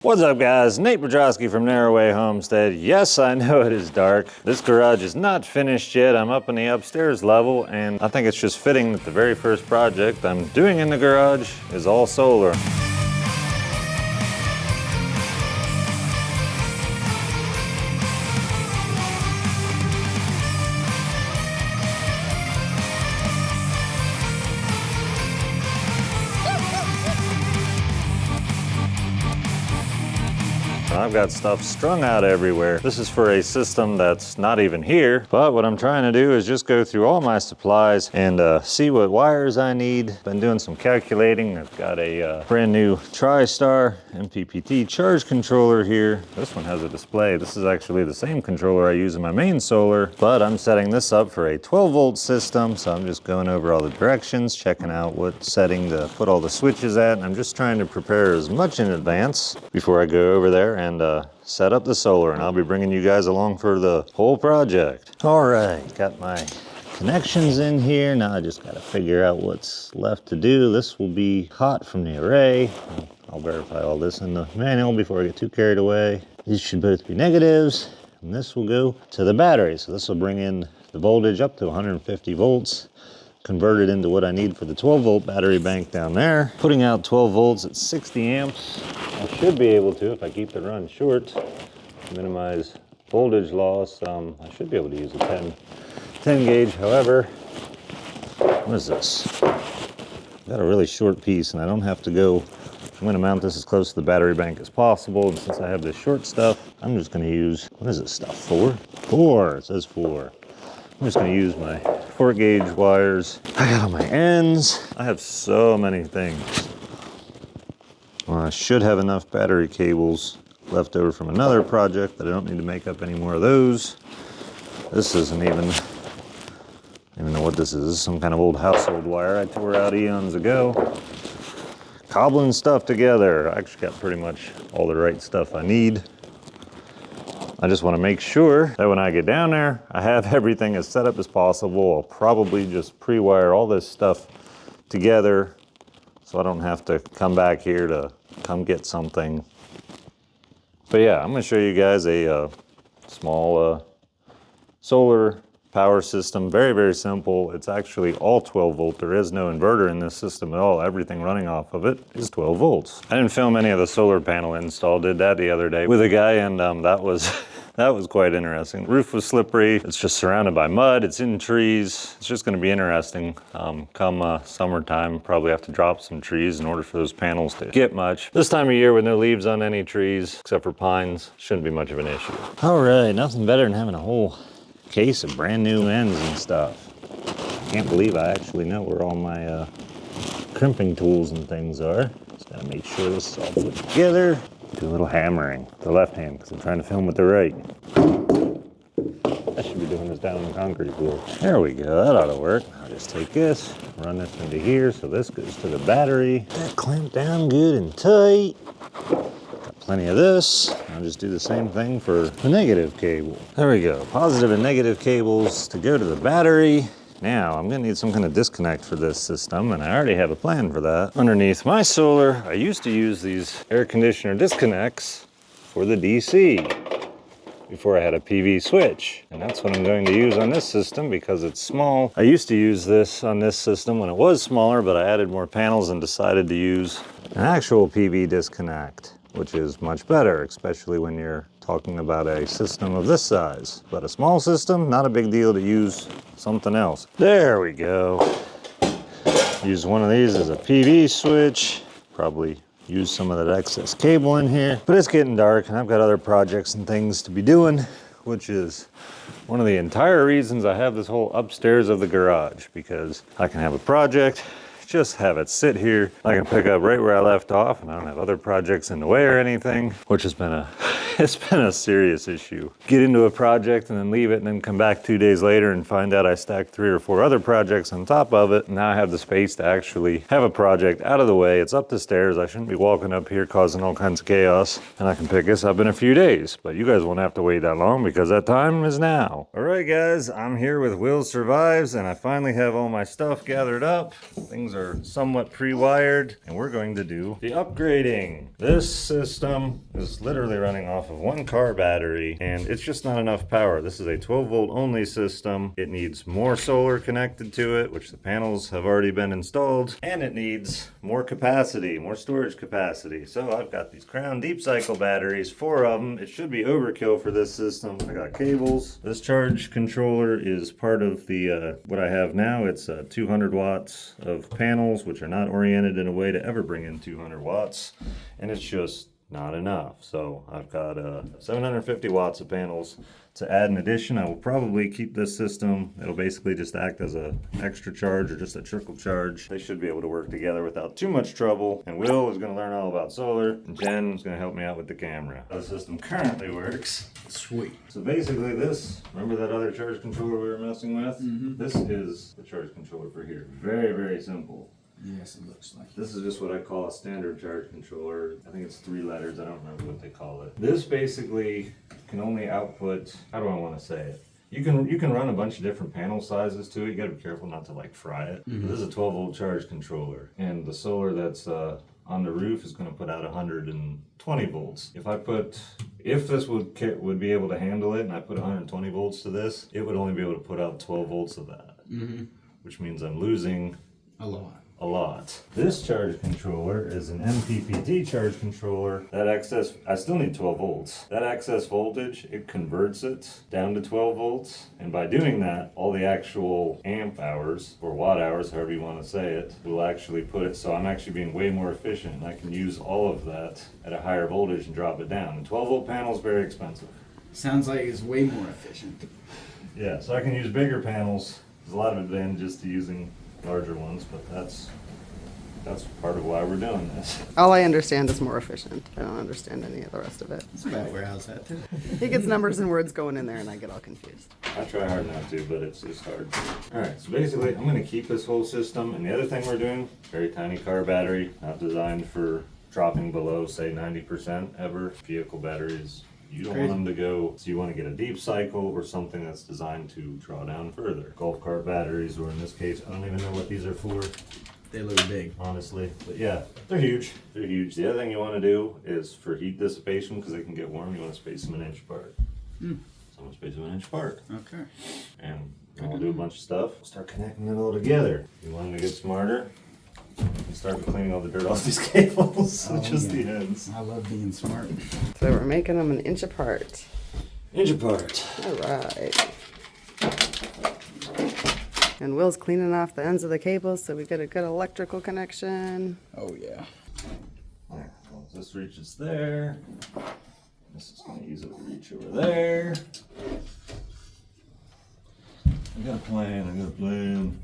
What's up guys, Nate Brodrosky from Narrowway Homestead. Yes, I know it is dark. This garage is not finished yet. I'm up in the upstairs level and I think it's just fitting that the very first project I'm doing in the garage is all solar. I've got stuff strung out everywhere. This is for a system that's not even here, but what I'm trying to do is just go through all my supplies and see what wires I need. Been doing some calculating. I've got a brand new TriStar MPPT charge controller here. This one has a display. This is actually the same controller I use in my main solar, but I'm setting this up for a 12-volt system, so I'm just going over all the directions, checking out what setting to put all the switches at, and I'm just trying to prepare as much in advance before I go over there and set up the solar, and I'll be bringing you guys along for the whole project. All right, got my connections in here. Now I just got to figure out what's left to do. This will be hot from the array. I'll verify all this in the manual before I get too carried away. These should both be negatives, and this will go to the battery. So this will bring in the voltage up to 150 volts. Convert it into what I need for the 12-volt battery bank down there. Putting out 12 volts at 60 amps. I should be able to, if I keep the run short, minimize voltage loss. I should be able to use a 10 gauge. However, what is this? I've got a really short piece and I don't have to go. I'm going to mount this as close to the battery bank as possible. And since I have this short stuff, I'm just going to use, what is this stuff, 4? 4, it says 4. I'm just going to use my 4 gauge wires. I got on my ends. I have so many things. Well, I should have enough battery cables left over from another project that I don't need to make up any more of those. This isn't even, I don't even know what this is. This is some kind of old household wire I tore out eons ago. Cobbling stuff together. I actually got pretty much all the right stuff I need. I just want to make sure that when I get down there, I have everything as set up as possible. I'll probably just pre-wire all this stuff together so I don't have to come back here to come get something. But yeah, I'm going to show you guys a small solar power system. Very, very simple. It's actually all 12 volt. There is no inverter in this system at all. Everything running off of it is 12 volts. I didn't film any of the solar panel install. Did that the other day with a guy, and that was quite interesting. The roof was slippery. It's just surrounded by mud. It's in trees. It's just going to be interesting. Come summertime, probably have to drop some trees in order for those panels to get much. This time of year with no leaves on any trees, except for pines, shouldn't be much of an issue. All right, nothing better than having a whole case of brand new ends and stuff. I can't believe I actually know where all my crimping tools and things are. Just gotta make sure this is all put together. Do a little hammering with the left hand because I'm trying to film with the right. I should be doing this down on the concrete floor. There we go, that ought to work. I'll just take this, run this into here so this goes to the battery. That clamped down good and tight. Plenty of this. I'll just do the same thing for the negative cable. There we go. Positive and negative cables to go to the battery. Now I'm gonna need some kind of disconnect for this system, and I already have a plan for that. Underneath my solar, I used to use these air conditioner disconnects for the DC before I had a PV switch. And that's what I'm going to use on this system because it's small. I used to use this on this system when it was smaller, but I added more panels and decided to use an actual PV disconnect, which is much better, especially when you're talking about a system of this size. But a small system, not a big deal to use something else. There we go. Use one of these as a PV switch. Probably use some of that excess cable in here. But it's getting dark and I've got other projects and things to be doing, which is one of the entire reasons I have this whole upstairs of the garage, because I can have a project, just have it sit here. I can pick up right where I left off and I don't have other projects in the way or anything, which has been it's been a serious issue. Get into a project and then leave it and then come back 2 days later and find out I stacked 3 or 4 other projects on top of it. Now I have the space to actually have a project out of the way. It's up the stairs. I shouldn't be walking up here causing all kinds of chaos, and I can pick this up in a few days. But you guys won't have to wait that long because that time is now. All right guys, I'm here with Will Survives and I finally have all my stuff gathered up. Things are are somewhat pre-wired, and we're going to do the upgrading. This system is literally running off of one car battery, and it's just not enough power. This is a 12-volt only system. It needs more solar connected to it, which the panels have already been installed, and it needs more capacity, more storage capacity. So I've got these Crown Deep Cycle batteries, 4 of them. It should be overkill for this system. I got cables. This charge controller is part of the what I have now. It's 200 watts of panels, which are not oriented in a way to ever bring in 200 watts, and it's just not enough. So I've got 750 watts of panels to add. In addition, I will probably keep this system. It'll basically just act as an extra charge or just a trickle charge. They should be able to work together without too much trouble. And Will is going to learn all about solar, and Jen is going to help me out with the camera. How the system currently works. Sweet. So basically this, remember that other charge controller we were messing with? This is the charge controller for here. Very, very simple. Yes, it looks like. This is just what I call a standard charge controller. I think it's 3 letters. I don't remember what they call it. This basically can only output, how do I want to say it? You can run a bunch of different panel sizes to it. You gotta be careful not to like fry it. This is a 12-volt charge controller, and the solar that's on the roof is going to put out 120 volts. If this would be able to handle it, and I put 120 volts to this, it would only be able to put out 12 volts of that, which means I'm losing a lot. This charge controller is an MPPT charge controller. I still need 12 volts. That excess voltage, it converts it down to 12 volts. And by doing that, all the actual amp hours, or watt hours, however you want to say it, will actually put it, so I'm actually being way more efficient. And I can use all of that at a higher voltage and drop it down. And 12 volt panel is very expensive. Sounds like it's way more efficient. Yeah, so I can use bigger panels. There's a lot of advantages to using larger ones, but that's part of why we're doing this. All I understand is more efficient. I don't understand any of the rest of it. That's about where I was at too. He gets numbers and words going in there and I get all confused. I try hard not to, but it's hard. Alright, so basically I'm going to keep this whole system, and the other thing we're doing, very tiny car battery, not designed for dropping below, say, 90% ever. Vehicle batteries, you don't want them to go, so you want to get a deep cycle or something that's designed to draw down further. Golf cart batteries, or in this case, I don't even know what these are for. They look big. Honestly, but yeah, they're huge. They're huge. The other thing you want to do is for heat dissipation, because they can get warm, you want to space them an inch apart. So I'm going to space them an inch apart. Okay. And we'll do a bunch of stuff. We'll start connecting it all together. If you want to get smarter, you start cleaning all the dirt off these cables, just the ends. I love being smart. So we're making them an inch apart. Inch apart. All right. And Will's cleaning off the ends of the cables so we get a good electrical connection. Oh yeah. Alright, well, this reaches there. This is going to easily reach over there. I got a plan.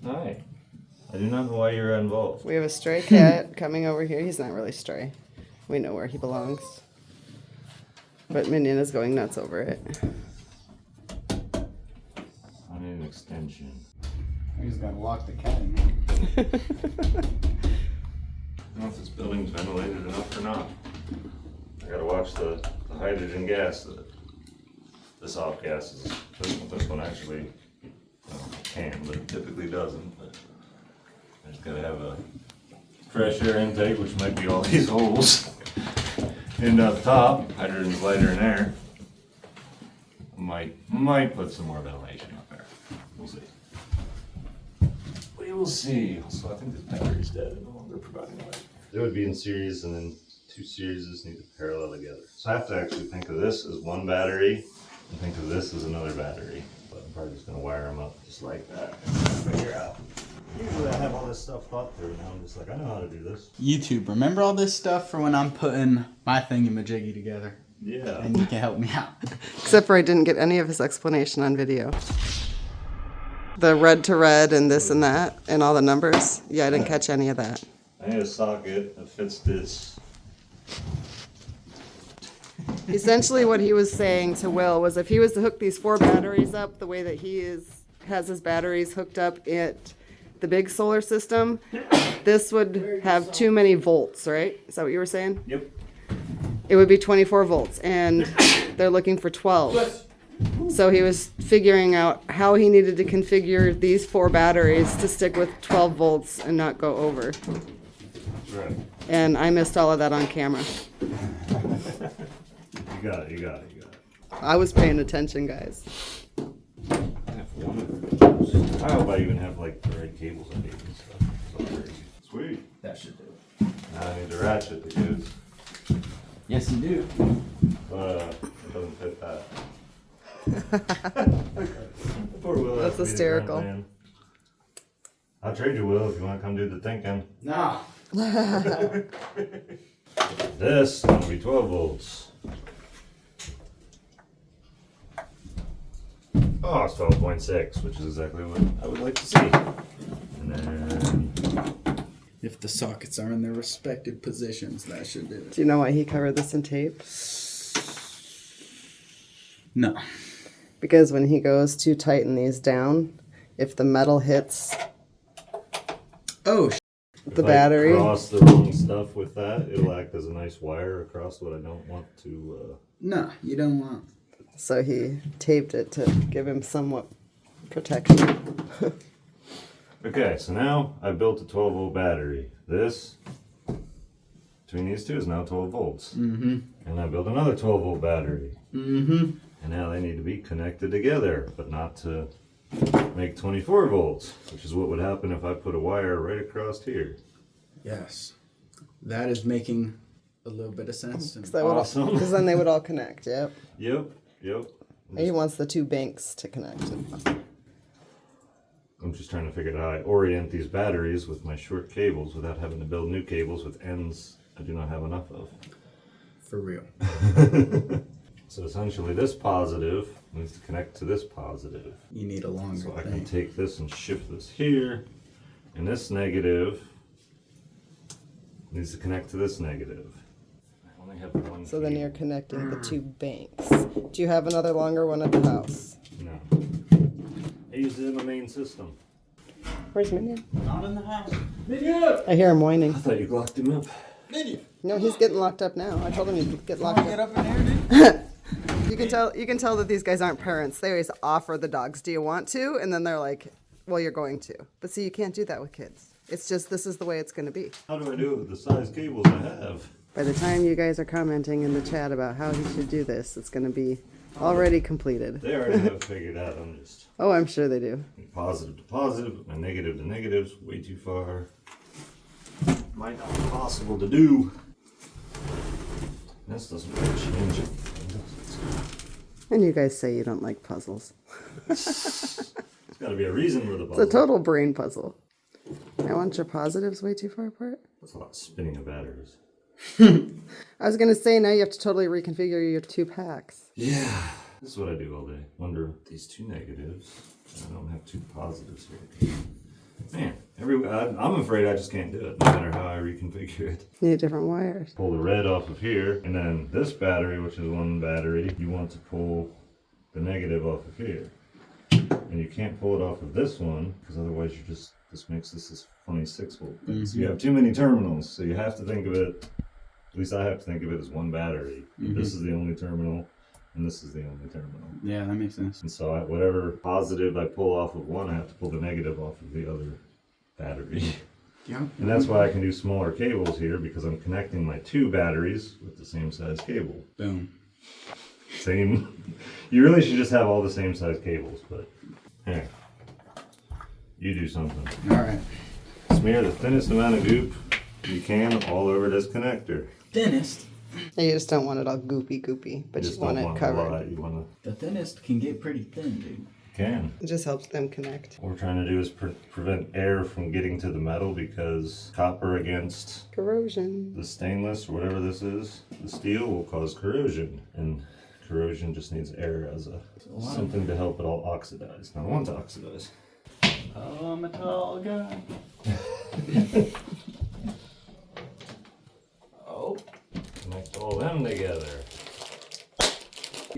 Hi. I do not know why you're involved. We have a stray cat coming over here. He's not really stray. We know where he belongs. But Minion is going nuts over it. I need an extension. He's got to lock the cat in here. I don't know if this building's ventilated enough or not. I gotta watch the hydrogen gas. This off gas is, this one actually can, but it typically doesn't. But I just gotta have a fresh air intake, which might be all these holes. And up top, hydrogen's lighter in there. Might put some more ventilation up there. We'll see. We will see. So I think this battery's dead. No longer providing light. It would be in series, and then 2 series need to parallel together. So I have to actually think of this as one battery and think of this as another battery. But I'm probably just gonna wire them up just like that and figure out. Usually I have all this stuff thought through, and now I'm just like, I know how to do this. YouTube, remember all this stuff for when I'm putting my thingamajiggy together? Yeah. And you can help me out. Except for I didn't get any of his explanation on video. The red to red and this and that and all the numbers. Yeah, I didn't catch any of that. I need a socket that fits this. Essentially what he was saying to Will was if he was to hook these 4 batteries up the way that has his batteries hooked up at the big solar system, this would have too many volts, right? Is that what you were saying? Yep. It would be 24 volts, and they're looking for 12. So he was figuring out how he needed to configure these 4 batteries to stick with 12 volts and not go over. Right. And I missed all of that on camera. You got it, you got it, you got it. I was paying attention, guys. I have one of those. I hope I even have like the right cables I need and stuff. So crazy. Sweet. That should do it. Now I need to ratchet the kids. Yes, you do. But it doesn't fit that. Poor Will has That's to be the hysterical. grunt man. I'll trade you, Will, if you want to come do the thinking. Nah. This is going to be 12 volts. Oh, it's 12.6, which is exactly what I would like to see. And then, If the sockets are in their respective positions, that should do it. Do you know why he covered this in tape? No. Because when he goes to tighten these down, if the metal hits Oh, the if battery, I cross the wrong stuff with that, it'll act as a nice wire across what I don't want to. no, you don't want. so he taped it to give him somewhat protection. Okay, so now I built a 12 volt battery. This, between these two, is now 12 volts. Mm-hmm. And I built another 12 volt battery. Mm-hmm. And now they need to be connected together, but not to make 24 volts, which is what would happen if I put a wire right across here. Yes. That is making a little bit of sense to me. Awesome. Because then they would all connect, yep. Yep, yep. He wants the 2 banks to connect. I'm just trying to figure out how I orient these batteries with my short cables without having to build new cables with ends I do not have enough of. For real. So essentially this positive needs to connect to this positive. You need a longer So I thing. can take this and shift this here, and this negative needs to connect to this negative. I only have one. So then cable. you're connecting the 2 banks. Do you have another longer one at the house? No. I use it in the main system. Where's Minion? Not in the house. I hear him whining. I thought you locked him up. No, he's getting locked up now. I told him he'd get locked Get up. up in there, dude. You can tell that these guys aren't parents. They always offer the dogs, "Do you want to?" And then they're like, "Well, you're going to." But see, you can't do that with kids. It's just this is the way it's going to be. How do I do it with the size cables I have? By the time you guys are commenting in the chat about how he should do this, it's going to be already completed. They already have it figured out. I'm just Oh, I'm sure they do. positive to positive, but my negative to negative's way too far. Might not be possible to do. This doesn't really change it. And you guys say you don't like puzzles. There's got to be a reason for the It's puzzle. a total brain puzzle. I want your positives way too far apart. That's a lot of spinning of batteries. I was going to say now you have to totally reconfigure your 2 packs. Yeah. This is what I do all day. Wonder these 2 negatives. I don't have 2 positives here. Man, I'm afraid I just can't do it, no matter how I reconfigure it. You need different wires. Pull the red off of here, and then this battery, which is one battery, you want to pull the negative off of here. And you can't pull it off of this one, because otherwise this makes this funny 6 volt thing. So you have too many terminals, so you have to think of it, at least I have to think of it as one battery. This is the only terminal, and this is the only terminal. Yeah, that makes sense. And so whatever positive I pull off of one, I have to pull the negative off of the other battery. Yeah. And that's why I can do smaller cables here, because I'm connecting my 2 batteries with the same size cable. Boom. Same. You really should just have all the same size cables, but here. You do something. All right. Smear the thinnest amount of goop you can all over this connector. Thinnest. You just don't want it all goopy, but you just want don't it want a covered. lot. You want The thinnest can get pretty thin, dude. can. It just helps them connect. What we're trying to do is prevent air from getting to the metal, because copper against Corrosion. the stainless or whatever this is, the steel, will cause corrosion, and corrosion just needs air as something to help it all oxidize. Now I want to oxidize. Oh, I'm a tall guy. Oh. Connect all them together.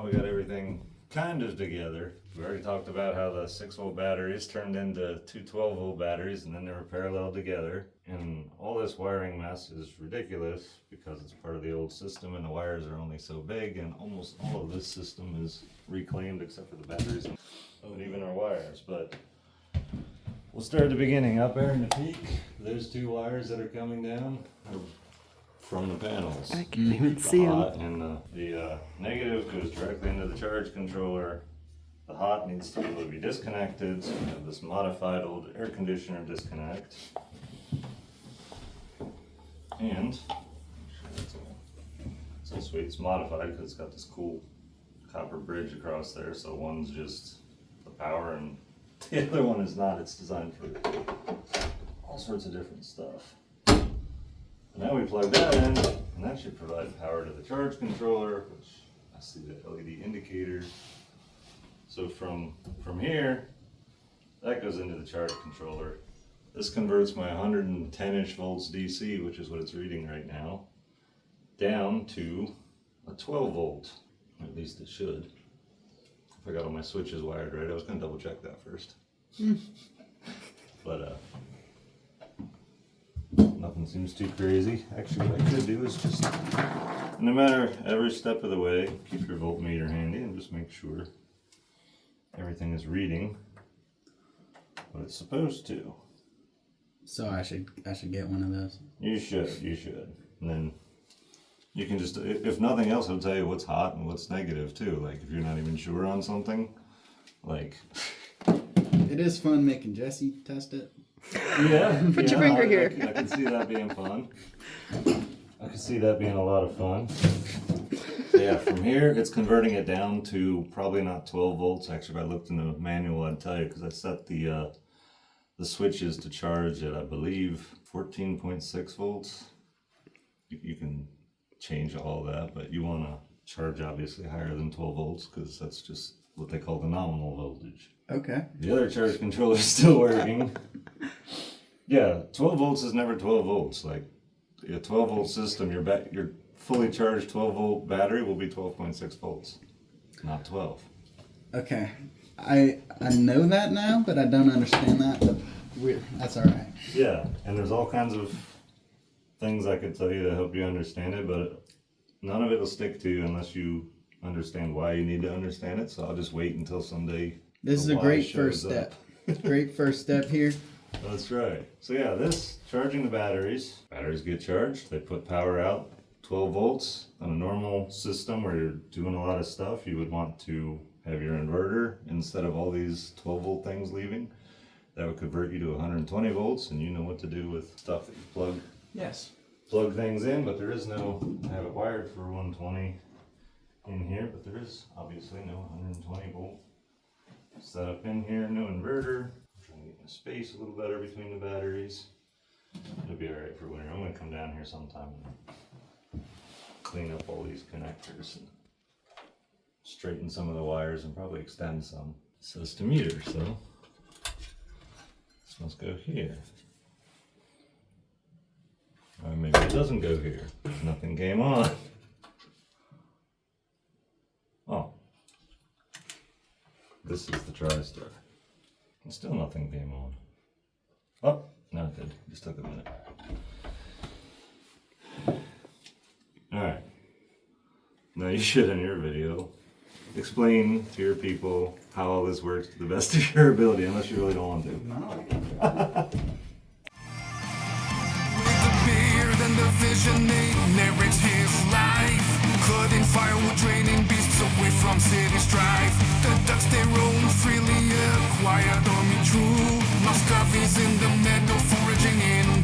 We got everything kind of it together. We already talked about how the 6-volt batteries turned into two 12-volt batteries and then they were paralleled together. And all this wiring mess is ridiculous because it's part of the old system and the wires are only so big, and almost all of this system is reclaimed except for the batteries and even our wires. But we'll start at the beginning. Up there in the peak, there's two wires that are coming down from the panels. I can't even see The them. hot and the negative goes directly into the charge controller. The hot needs to be able to be disconnected, so we have this modified old air conditioner disconnect. And it's so sweet, it's modified because it's got this cool copper bridge across there, so one's just the power and the other one is not. It's designed for all sorts of different stuff. Now we plug that in, and that should provide power to the charge controller, which I see the LED indicator. So from here, that goes into the charge controller. This converts my 110-ish volts DC, which is what it's reading right now, down to a 12 volt. At least it should. If I got all my switches wired right, I was gonna double check that first. But nothing seems too crazy. Actually, what I could do is just, no matter every step of the way, keep your voltmeter handy and just make sure everything is reading what it's supposed to. So I should get one of those. You should. And then you can just, if nothing else, it'll tell you what's hot and what's negative too. Like if you're not even sure on something, like. It is fun making Jesse test it. Yeah. Put your finger here. I can see that being fun. I can see that being a lot of fun. Yeah, from here, it's converting it down to probably not 12 volts. Actually, if I looked in the manual, I'd tell you, because I set the switches to charge at, I believe, 14.6 volts. You can change all that, but you want to charge obviously higher than 12 volts because that's just what they call the nominal voltage. Okay. The other charge controller is still working. Yeah, 12 volts is never 12 volts. Like a 12 volt system, your fully charged 12 volt battery will be 12.6 volts, not 12. Okay. I know that now, but I don't understand that. But that's all right. Yeah, and there's all kinds of things I could tell you to help you understand it, but none of it will stick to you unless you understand why you need to understand it. So I'll just wait until someday. This is a great first step. Great first step here. That's right. So yeah, this charging the batteries. Batteries get charged. They put power out. 12 volts on a normal system where you're doing a lot of stuff, you would want to have your inverter instead of all these 12 volt things leaving. That would convert you to 120 volts, and you know what to do with stuff that you plug. Yes. Plug things in, but there is no, I have it wired for 120 in here, but there is obviously no 120 volt setup in here, no inverter. I'm trying to get my space a little better between the batteries. It'll be alright for winter. I'm gonna come down here sometime and clean up all these connectors and straighten some of the wires and probably extend some. It says to meter, so this must go here. Or maybe it doesn't go here. Nothing came on. Oh. This is the TriStar. And still nothing came on. Oh, no it did. Just took a minute. Alright. Now you should in your video explain to your people how all this works to the best of your ability, unless you really don't want to. And the vision they narrate his life. Cutting firewood, draining beasts away from city strife. The ducks they roam freely, a quiet army true. Muscovies in the meadow, foraging in